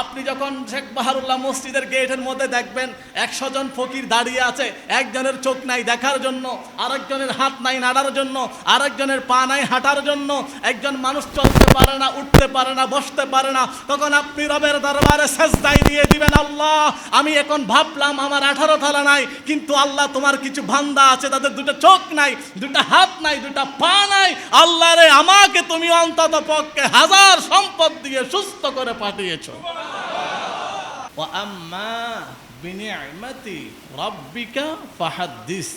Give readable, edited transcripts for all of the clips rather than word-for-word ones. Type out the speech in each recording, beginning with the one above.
আপনি যখন শেখ বাহারুল্লাহ মসজিদের গেটের মধ্যে দেখবেন 100 জন ফকির দাঁড়িয়ে আছে, একজনের চোখ নাই দেখার জন্য, আরেকজনের হাত নাই নাড়ার জন্য, আরেকজনের পা নাই হাঁটার জন্য, একজন মানুষ চলতে পারে না, উঠতে পারে না, বসতে পারে না, তখন আপনি রবের দরবারে সেজদায় দিয়ে দিবেন, আল্লাহ আমি এখন ভাবলাম আমার 18 তলা নাই, কিন্তু আল্লাহ তোমার কিছু বান্দা আছে তাদের দুটো চোখ নাই, দুটো হাত নাই, দুটো পা নাই, আল্লাহ রে আমাকে তুমি অন্তত পক্ষে 1000 সম্পদ দিয়ে সুস্থ করে পাঠিয়েছো। ওয়া আম্মা বিনিআমাতি রাব্বিকা ফাহাদ্দিস,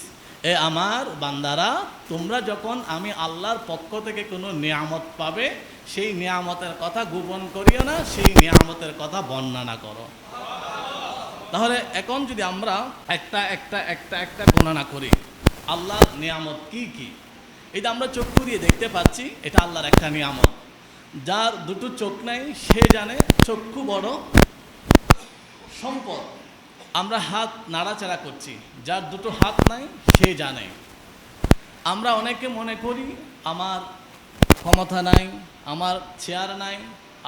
এ আমার বান্দারা তোমরা যখন আমি আল্লাহর পক্ষ থেকে কোনো নিয়ামত পাবে সেই নিয়ামতের কথা গোপন করিও না, সেই নিয়ামতের কথা বর্ণনা করো। তাহলে এখন যদি আমরা একটা একটা একটা একটা গণনা করি আল্লাহর নিয়ামত কি কি, এটা আমরা চক্ষু দিয়ে দেখতে পাচ্ছি, এটা আল্লাহর একটা নিয়ামত। যার দুটো চোখ নাই সে জানে চক্ষু বড় সম্পদ। আমরা হাত নাড়াচাড়া করছি, যার দুটো হাত নাই সে জানে। আমরা অনেকে মনে করি আমার ক্ষমতা নাই, আমার চেয়ার নাই,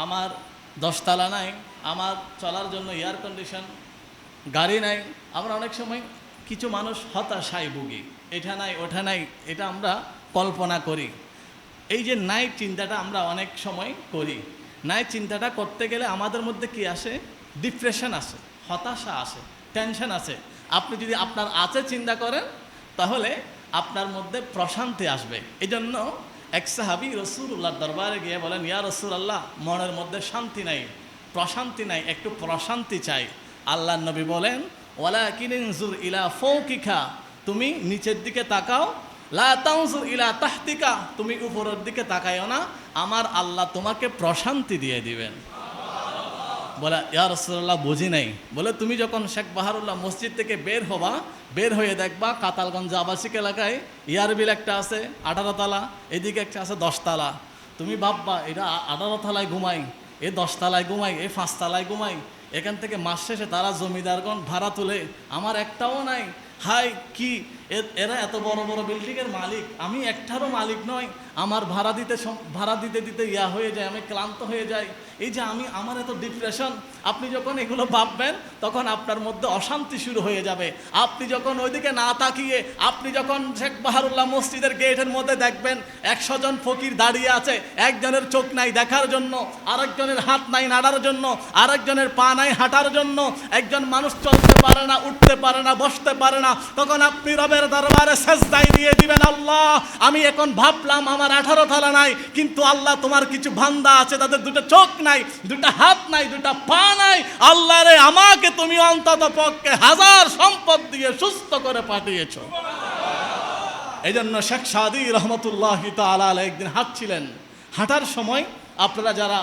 আমার 10 তলা নাই, আমার চলার জন্য এয়ার কন্ডিশন গাড়ি নাই। আমরা অনেক সময় কিছু মানুষ হতাশায় ভুগি, এটা নাই ওঠা নাই, এটা আমরা কল্পনা করি। এই যে নাই চিন্তাটা আমরা অনেক সময় করি, নাই চিন্তাটা করতে গেলে আমাদের মধ্যে কি আসে? ডিপ্রেশন আসে, হতাশা আসে, টেনশন আসে। আপনি যদি আপনার আছে চিন্তা করেন তাহলে আপনার মধ্যে প্রশান্তি আসবে। এই জন্য এক সাহাবী রাসূলুল্লাহর দরবারে গিয়ে বলেন, ইয়া রাসূলুল্লাহ মনের মধ্যে শান্তি নাই, প্রশান্তি নাই, একটু প্রশান্তি চাই। আল্লাহর নবী বলেন, ওয়ালাকিন ইনজুর ইলা ফাওকিকা, তুমি নিচের দিকে তাকাও, লা তানজুর ইলা তাহতিকা, তুমি উপরের দিকে তাকাইও না, আমার আল্লাহ তোমাকে প্রশান্তি দিয়ে দিবেন। বলে ইয়া রাসূলুল্লাহ বুঝি নাই। বলে তুমি যখন শেখ বাহারুল্লাহ মসজিদ থেকে বের হবা, বের হয়ে দেখবা কাতালগঞ্জ আবাসিক এলাকায় ইয়ারবিল একটা আছে 18 তলা, এদিকে একটা আছে 10 তলা। তুমি ভাববা এটা 18 তলায় ঘুমাই, এ 10 তলায় ঘুমাই, এ 5 তলায় ঘুমাই, এখান থেকে মাস শেষে তারা জমিদারগণ ভাড়া তুলে, আমার একটাও নাই। হাই কি এরা এত বড় বড় বিল্ডিংয়ের মালিক, আমি একটারও মালিক নয়। আমার ভাড়া দিতে দিতে ইয়া হয়ে যায়, আমি ক্লান্ত হয়ে যাই। এই যে আমার এত ডিপ্রেশন, আপনি যখন এগুলো ভাববেন তখন আপনার মধ্যে অশান্তি শুরু হয়ে যাবে। আপনি যখন ওইদিকে না তাকিয়ে আপনি যখন শেখ বাহারুল্লাহ মসজিদের গেটের মধ্যে দেখবেন 100 জন ফকির দাঁড়িয়ে আছে, একজনের চোখ নাই দেখার জন্য, আরেকজনের হাত নাই নাড়ার জন্য, আরেকজনের পা নাই হাঁটার জন্য, একজন মানুষ চলতে পারে না, উঠতে পারে না, বসতে পারে না, তখন আপনি রবের দরবারে সেজদায় দিয়ে দিবেন, আল্লাহ আমি এখন ভাবলাম আমার 18 তলা নাই, কিন্তু আল্লাহ তোমার কিছু বান্দা আছে তাদের দুটো চোখ নাই, দুটো হাত নাই, দুটো পা নাই, আল্লাহ রে আমাকে তুমি অন্তত পক্ষে 1000 সম্পদ দিয়ে সুস্থ করে পাঠিয়েছো। এই জন্য শেখ সাদী রহমতুল্লাহি তাআলা আলাইহি একদিন হাঁটছিলেন, হাঁটার সময় আপনারা যারা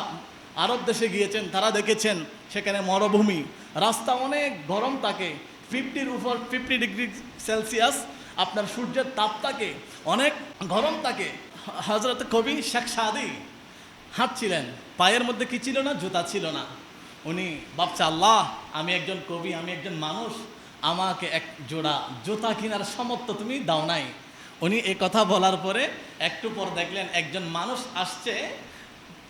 আরব দেশে গিয়েছেন তারা দেখেছেন সেখানে মরুভূমি, রাস্তা অনেক গরম থাকে, 50-র উপর 50 ডিগ্রি সেলসিয়াস আপনার সূর্যের তাপ থাকে, অনেক গরম থাকে। হযরত কবি শেখ সাদী হাঁটছিলেন, পায়ের মধ্যে কি ছিল না? জুতা ছিল না। উনি ভাবছে, আল্লাহ আমি একজন কবি, আমি একজন মানুষ, আমাকে এক জোড়া জুতা কেনার সামর্থ্য তুমি দাও নাই। উনি এই কথা বলার পরে একটু পর দেখলেন একজন মানুষ আসছে,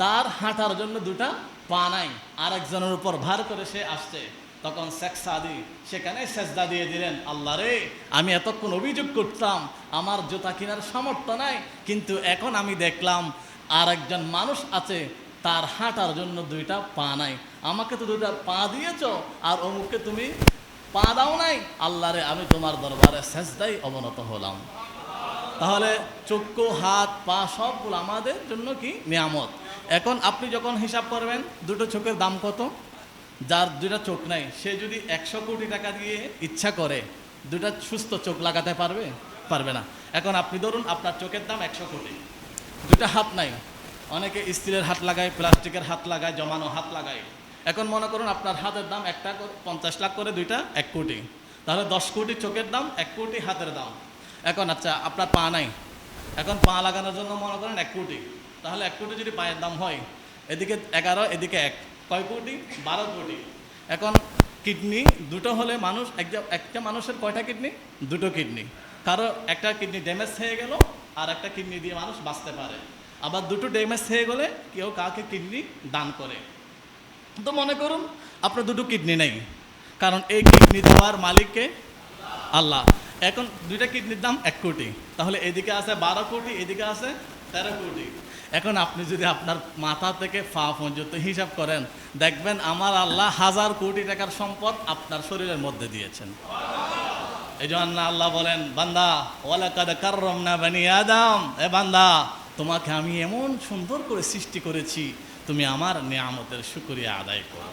তার হাঁটার জন্য দুটা পা নাই, আর একজনের উপর ভার করে সে আসছে। তখন শেখ সাদী সেখানে সেজদা দিয়ে দিলেন, আল্লাহ রে আমি এতক্ষণ অভিযোগ করতাম আমার জুতা কেনার সামর্থ্য নাই, কিন্তু এখন আমি দেখলাম আর একজন মানুষ আছে তার হাঁটার জন্য দুইটা পা নাই, আমাকে তো দুইটা পা দিয়েছ আর অমুককে তুমি পা দাও নাই, আল্লাহ রে আমি তোমার দরবারে সেজদায় অবনত হলাম। তাহলে চক্ষু হাত পা সবগুলো আমাদের জন্য কি নিয়ামত। এখন আপনি যখন হিসাব করবেন দুটো চোখের দাম কত, যার দুইটা চোখ নাই সে যদি 100 কোটি টাকা দিয়ে ইচ্ছা করে দুটা সুস্থ চোখ লাগাতে পারবে? পারবে না। এখন আপনি ধরুন আপনার চোখের দাম 100 কোটি, দুটা হাত নাই, অনেকে স্টিলের হাত লাগায়, প্লাস্টিকের হাত লাগায়, জমানো হাত লাগায়। এখন মনে করুন আপনার হাতের দাম 50 লাখ করে, দুইটা 1 কোটি, তাহলে 10 কোটি চোখের দাম, 1 কোটি হাতের দাম। এখন আচ্ছা আপনার পা নাই, এখন পা লাগানোর জন্য মনে করেন 1 কোটি, তাহলে 1 কোটি যদি পায়ের দাম হয়, এদিকে 11 এদিকে 1, কয় কোটি? 12 কোটি। এখন কিডনি দুটো হলে মানুষ একটা মানুষের কয়টা কিডনি? দুটো কিডনি। কারো একটা কিডনি ড্যামেজ হয়ে গেল আর একটা কিডনি দিয়ে মানুষ বাঁচতে পারে, আবার দুটো ড্যামেজ হয়ে গেলে কেউ কাউকে কিডনি দান করে। তো মনে করুন আপনার দুটো কিডনি নেই, কারণ এই কিডনি দেওয়ার মালিককে আল্লাহ। এখন দুইটা কিডনির দাম 1 কোটি, তাহলে এদিকে আছে 12 কোটি, এদিকে আছে 13 কোটি। এখন আপনি যদি আপনার মাথা থেকে পা পর্যন্ত হিসাব করেন, দেখবেন আমার আল্লাহ 1000 কোটি টাকার সম্পদ আপনার শরীরের মধ্যে দিয়েছেন। এই জন্য আল্লাহ বলেন, বান্দা ওয়ালাকাদ কাররামনা বানি আদম, এ বান্দা তোমাকে আমি এমন সুন্দর করে সৃষ্টি করেছি, তুমি আমার নিয়ামতের শুকরিয়া আদায় করো।